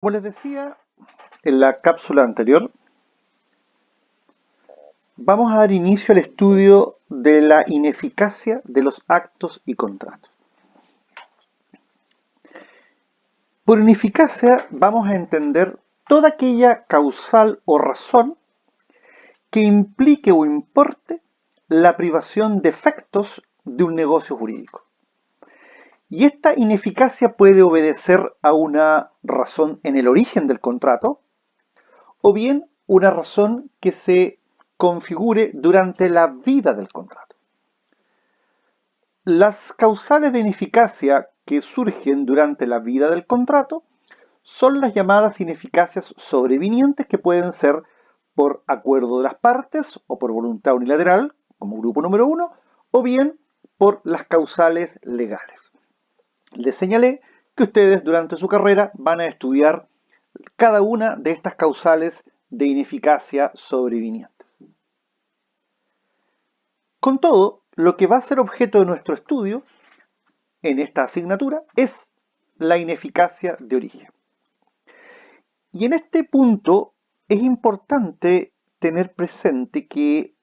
Como les decía en la cápsula anterior, vamos a dar inicio al estudio de la ineficacia de los actos y contratos. Por ineficacia vamos a entender toda aquella causal o razón que implique o importe la privación de efectos de un negocio jurídico. Y esta ineficacia puede obedecer a una razón en el origen del contrato, o bien una razón que se configure durante la vida del contrato. Las causales de ineficacia que surgen durante la vida del contrato son las llamadas ineficacias sobrevinientes, que pueden ser por acuerdo de las partes o por voluntad unilateral, como grupo número 1, o bien por las causales legales. Les señalé que ustedes durante su carrera van a estudiar cada una de estas causales de ineficacia sobrevinientes. Con todo, lo que va a ser objeto de nuestro estudio en esta asignatura es la ineficacia de origen. Y en este punto es importante tener presente que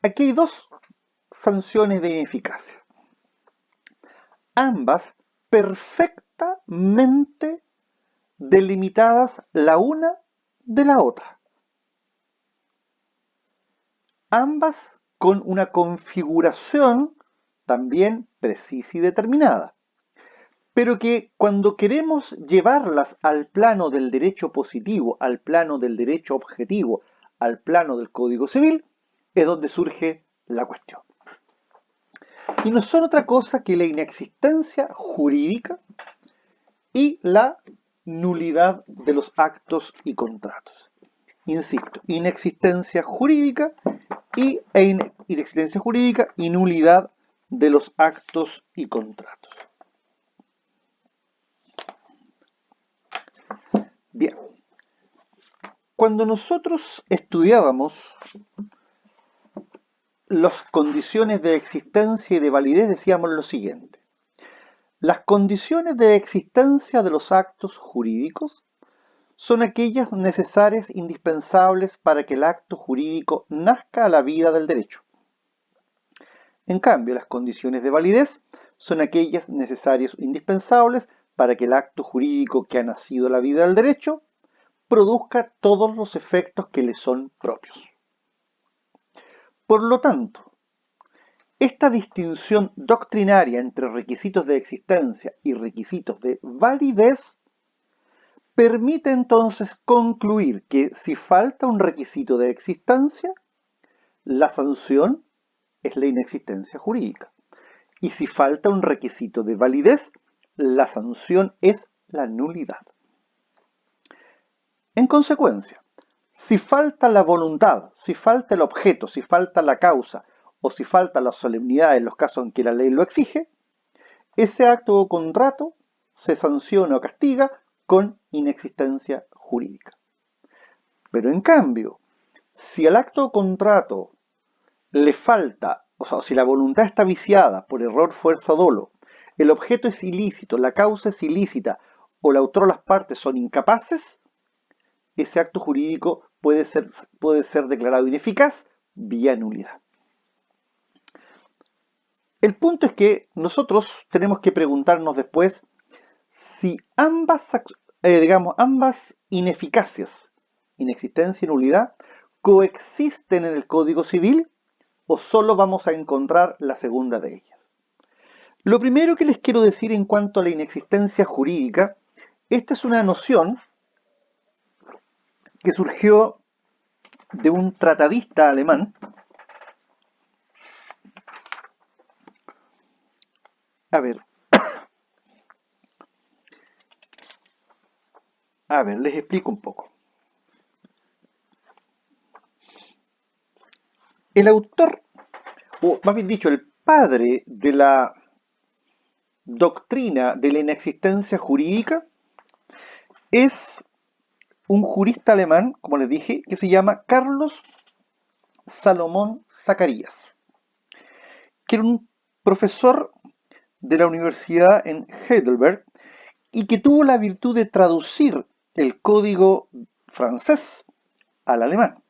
aquí hay dos sanciones de ineficacia, ambas perfectamente delimitadas la una de la otra, ambas con una configuración también precisa y determinada, pero que cuando queremos llevarlas al plano del derecho positivo, al plano del derecho objetivo, al plano del Código Civil, es donde surge la cuestión. Y no son otra cosa que la inexistencia jurídica y la nulidad de los actos y contratos. Insisto, inexistencia jurídica y nulidad de los actos y contratos. Bien, cuando nosotros estudiábamos las condiciones de existencia y de validez, decíamos lo siguiente: las condiciones de existencia de los actos jurídicos son aquellas necesarias, indispensables para que el acto jurídico nazca a la vida del derecho. En cambio, las condiciones de validez son aquellas necesarias o indispensables para que el acto jurídico que ha nacido a la vida del derecho produzca todos los efectos que le son propios. Por lo tanto, esta distinción doctrinaria entre requisitos de existencia y requisitos de validez permite entonces concluir que si falta un requisito de existencia, la sanción es la inexistencia jurídica. Y si falta un requisito de validez, la sanción es la nulidad. En consecuencia, si falta la voluntad, si falta el objeto, si falta la causa o si falta la solemnidad en los casos en que la ley lo exige, ese acto o contrato se sanciona o castiga con inexistencia jurídica. Pero en cambio, si al acto o contrato le falta, o sea, si la voluntad está viciada por error, fuerza o dolo, el objeto es ilícito, la causa es ilícita o el autor o las partes son incapaces, ese acto jurídico puede ser declarado ineficaz vía nulidad. El punto es que nosotros tenemos que preguntarnos después si ambas ineficacias, inexistencia y nulidad, coexisten en el Código Civil o solo vamos a encontrar la segunda de ellas. Lo primero que les quiero decir en cuanto a la inexistencia jurídica, esta es una noción que surgió de un tratadista alemán. Les explico un poco. El autor, o más bien dicho, el padre de la doctrina de la inexistencia jurídica es un jurista alemán, como les dije, que se llama Carlos Salomón Zacarías, que era un profesor de la Universidad en Heidelberg, y que tuvo la virtud de traducir el código francés al alemán.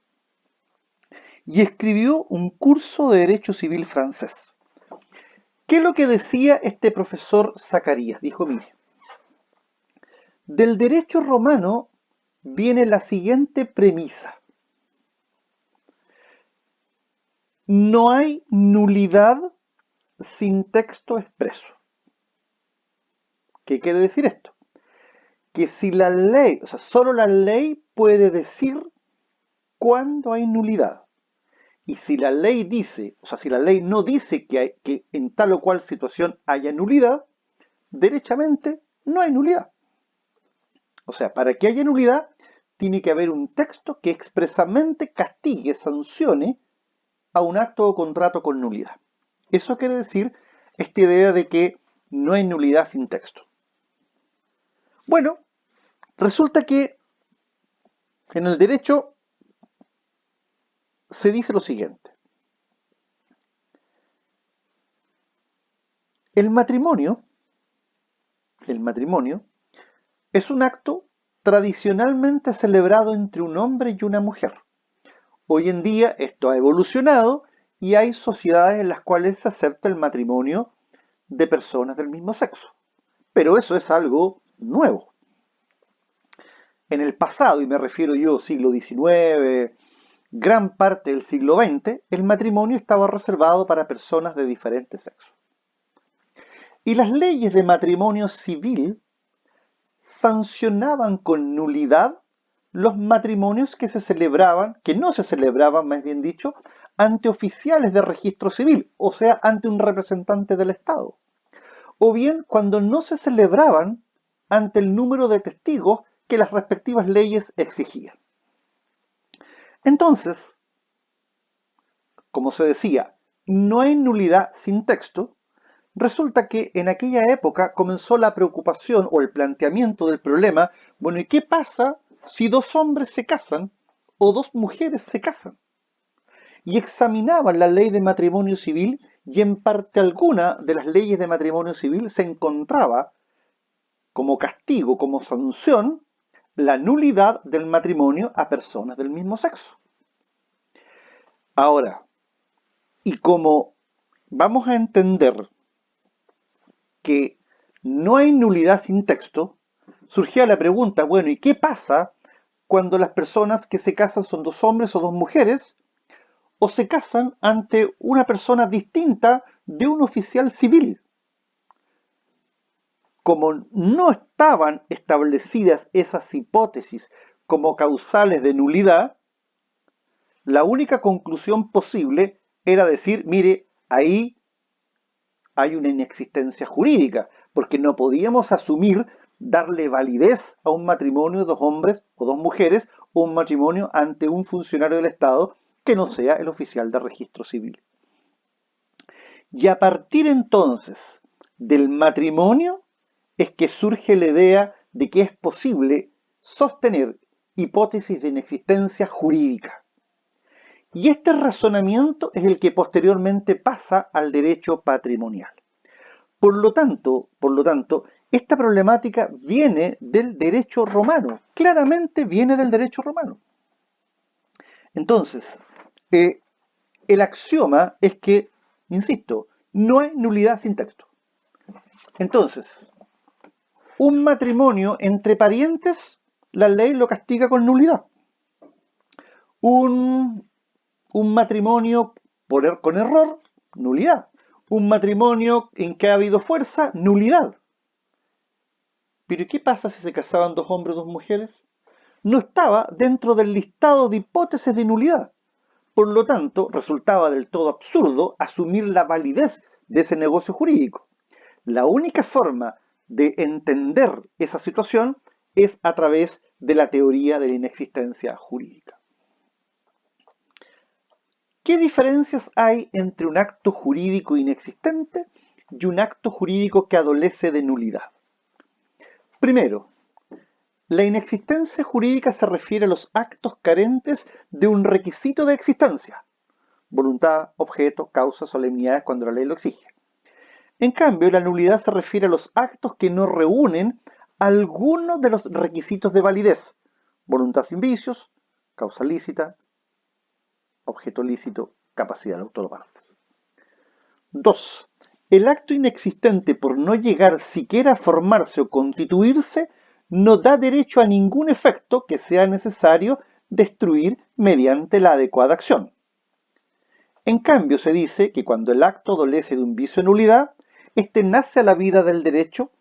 Y escribió un curso de Derecho Civil francés. ¿Qué es lo que decía este profesor Zacarías? Dijo, mire, del derecho romano viene la siguiente premisa. No hay nulidad sin texto expreso. ¿Qué quiere decir esto? Que si la ley, o sea, solo la ley puede decir cuándo hay nulidad. Y si la ley dice, o sea, si la ley no dice que en tal o cual situación haya nulidad, derechamente no hay nulidad. O sea, para que haya nulidad, tiene que haber un texto que expresamente castigue, sancione a un acto o contrato con nulidad. Eso quiere decir esta idea de que no hay nulidad sin texto. Bueno, resulta que en el derecho se dice lo siguiente. El matrimonio es un acto tradicionalmente celebrado entre un hombre y una mujer. Hoy en día esto ha evolucionado y hay sociedades en las cuales se acepta el matrimonio de personas del mismo sexo. Pero eso es algo nuevo. En el pasado, y me refiero yo siglo XIX, gran parte del siglo XX, el matrimonio estaba reservado para personas de diferentes sexos. Y las leyes de matrimonio civil sancionaban con nulidad los matrimonios que no se celebraban, más bien dicho, ante oficiales de registro civil, o sea, ante un representante del Estado. O bien cuando no se celebraban ante el número de testigos que las respectivas leyes exigían. Entonces, como se decía, no hay nulidad sin texto. Resulta que en aquella época comenzó la preocupación o el planteamiento del problema, bueno, ¿y qué pasa si dos hombres se casan o dos mujeres se casan? Y examinaban la ley de matrimonio civil y en parte alguna de las leyes de matrimonio civil se encontraba como castigo, como sanción, la nulidad del matrimonio a personas del mismo sexo. Ahora, y como vamos a entender que no hay nulidad sin texto, surgía la pregunta, bueno, ¿y qué pasa cuando las personas que se casan son dos hombres o dos mujeres o se casan ante una persona distinta de un oficial civil? Como no estaban establecidas esas hipótesis como causales de nulidad, la única conclusión posible era decir, mire, ahí hay una inexistencia jurídica, porque no podíamos asumir darle validez a un matrimonio de dos hombres o dos mujeres o un matrimonio ante un funcionario del Estado que no sea el oficial de registro civil. Y a partir entonces del matrimonio es que surge la idea de que es posible sostener hipótesis de inexistencia jurídica. Y este razonamiento es el que posteriormente pasa al derecho patrimonial. Por lo tanto, esta problemática viene del derecho romano, claramente viene del derecho romano. Entonces, el axioma es que, insisto, no hay nulidad sin texto. Entonces, un matrimonio entre parientes, la ley lo castiga con nulidad. Un matrimonio con error, nulidad. Un matrimonio en que ha habido fuerza, nulidad. Pero ¿qué pasa si se casaban dos hombres o dos mujeres? No estaba dentro del listado de hipótesis de nulidad. Por lo tanto, resultaba del todo absurdo asumir la validez de ese negocio jurídico. La única forma de entender esa situación es a través de la teoría de la inexistencia jurídica. ¿Qué diferencias hay entre un acto jurídico inexistente y un acto jurídico que adolece de nulidad? Primero, la inexistencia jurídica se refiere a los actos carentes de un requisito de existencia: voluntad, objeto, causa, solemnidades cuando la ley lo exige. En cambio, la nulidad se refiere a los actos que no reúnen algunos de los requisitos de validez: voluntad sin vicios, causa lícita, objeto lícito, capacidad de autor parte. 2. El acto inexistente, por no llegar siquiera a formarse o constituirse, no da derecho a ningún efecto que sea necesario destruir mediante la adecuada acción. En cambio, se dice que cuando el acto adolece de un vicio de nulidad, éste nace a la vida del derecho,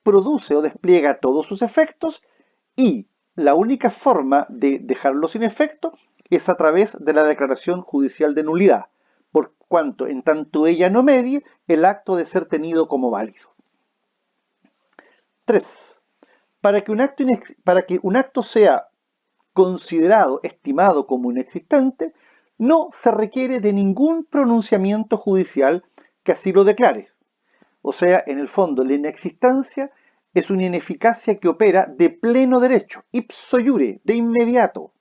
produce o despliega todos sus efectos y la única forma de dejarlo sin efecto es a través de la declaración judicial de nulidad, por cuanto en tanto ella no medie, el acto de ser tenido como válido. 3. Para que un acto sea considerado, estimado como inexistente, no se requiere de ningún pronunciamiento judicial que así lo declare. O sea, en el fondo, la inexistencia es una ineficacia que opera de pleno derecho, ipso iure, de inmediato.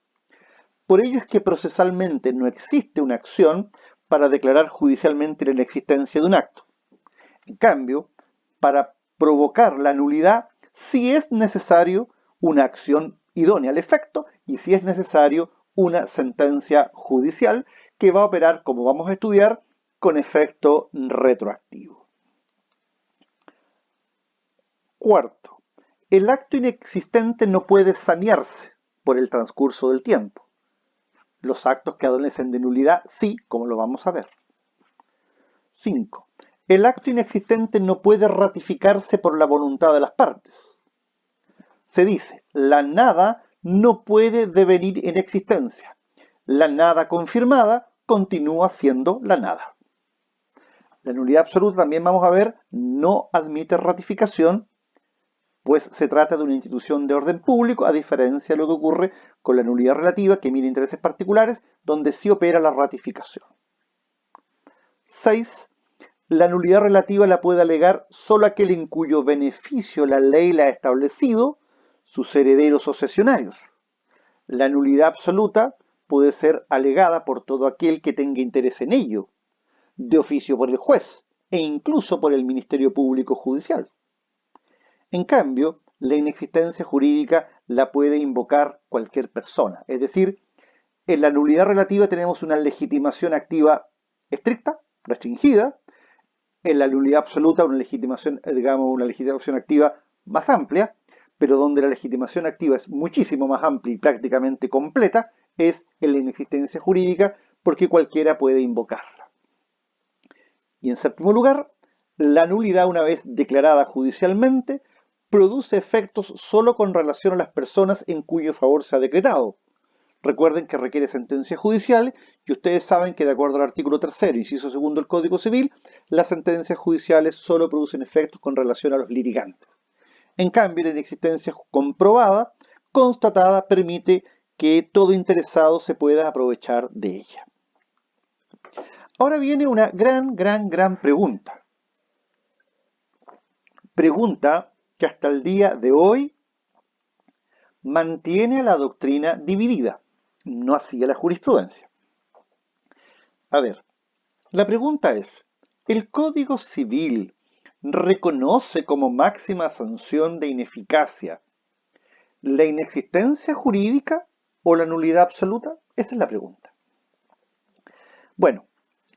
Por ello es que procesalmente no existe una acción para declarar judicialmente la inexistencia de un acto. En cambio, para provocar la nulidad, sí es necesario una acción idónea al efecto y sí es necesario una sentencia judicial que va a operar, como vamos a estudiar, con efecto retroactivo. Cuarto, el acto inexistente no puede sanearse por el transcurso del tiempo. Los actos que adolecen de nulidad sí, como lo vamos a ver. 5. El acto inexistente no puede ratificarse por la voluntad de las partes. Se dice, la nada no puede devenir en existencia. La nada confirmada continúa siendo la nada. La nulidad absoluta, también vamos a ver, no admite ratificación, pues se trata de una institución de orden público, a diferencia de lo que ocurre con la nulidad relativa, que mira intereses particulares, donde sí opera la ratificación. 6. La nulidad relativa la puede alegar solo aquel en cuyo beneficio la ley la ha establecido, sus herederos o cesionarios. La nulidad absoluta puede ser alegada por todo aquel que tenga interés en ello, de oficio por el juez e incluso por el Ministerio Público Judicial. En cambio, la inexistencia jurídica la puede invocar cualquier persona. Es decir, en la nulidad relativa tenemos una legitimación activa estricta, restringida. En la nulidad absoluta una legitimación, una legitimación activa más amplia, pero donde la legitimación activa es muchísimo más amplia y prácticamente completa, es en la inexistencia jurídica, porque cualquiera puede invocarla. Y en séptimo lugar, la nulidad, una vez declarada judicialmente, produce efectos solo con relación a las personas en cuyo favor se ha decretado. Recuerden que requiere sentencia judicial y ustedes saben que de acuerdo al artículo 3, inciso 2 del Código Civil, las sentencias judiciales solo producen efectos con relación a los litigantes. En cambio, la inexistencia comprobada, constatada, permite que todo interesado se pueda aprovechar de ella. Ahora viene una gran pregunta. Pregunta que hasta el día de hoy mantiene a la doctrina dividida, no así a la jurisprudencia. A ver, la pregunta es, ¿el Código Civil reconoce como máxima sanción de ineficacia la inexistencia jurídica o la nulidad absoluta? Esa es la pregunta. Bueno,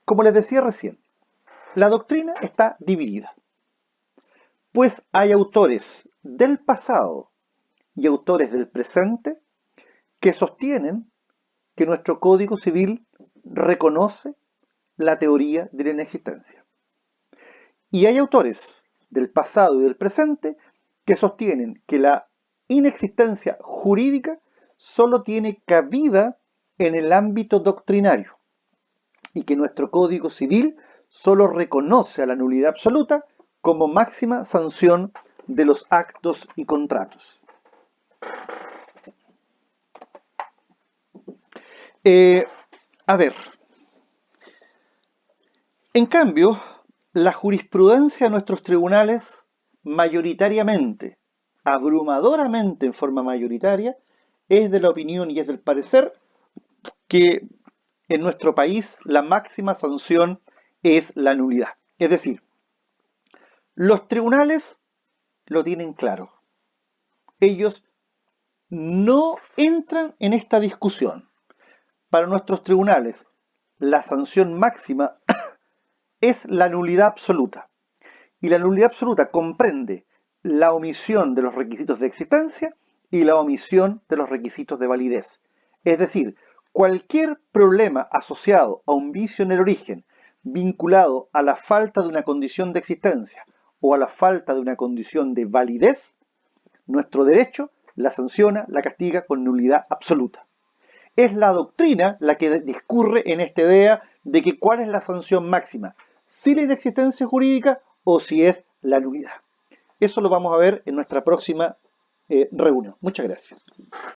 como les decía recién, la doctrina está dividida, pues hay autores del pasado y autores del presente que sostienen que nuestro Código Civil reconoce la teoría de la inexistencia. Y hay autores del pasado y del presente que sostienen que la inexistencia jurídica solo tiene cabida en el ámbito doctrinario y que nuestro Código Civil solo reconoce a la nulidad absoluta como máxima sanción de los actos y contratos. A ver, en cambio, la jurisprudencia de nuestros tribunales mayoritariamente, abrumadoramente en forma mayoritaria, es de la opinión y es del parecer que en nuestro país la máxima sanción es la nulidad. Es decir, los tribunales lo tienen claro. ellos no entran en esta discusión. Para nuestros tribunales, la sanción máxima es la nulidad absoluta. Y la nulidad absoluta comprende la omisión de los requisitos de existencia y la omisión de los requisitos de validez. Es decir, cualquier problema asociado a un vicio en el origen, vinculado a la falta de una condición de existencia o a la falta de una condición de validez, nuestro derecho la sanciona, la castiga con nulidad absoluta. Es la doctrina la que discurre en esta idea de que cuál es la sanción máxima, si la inexistencia jurídica o si es la nulidad. Eso lo vamos a ver en nuestra próxima reunión. Muchas gracias.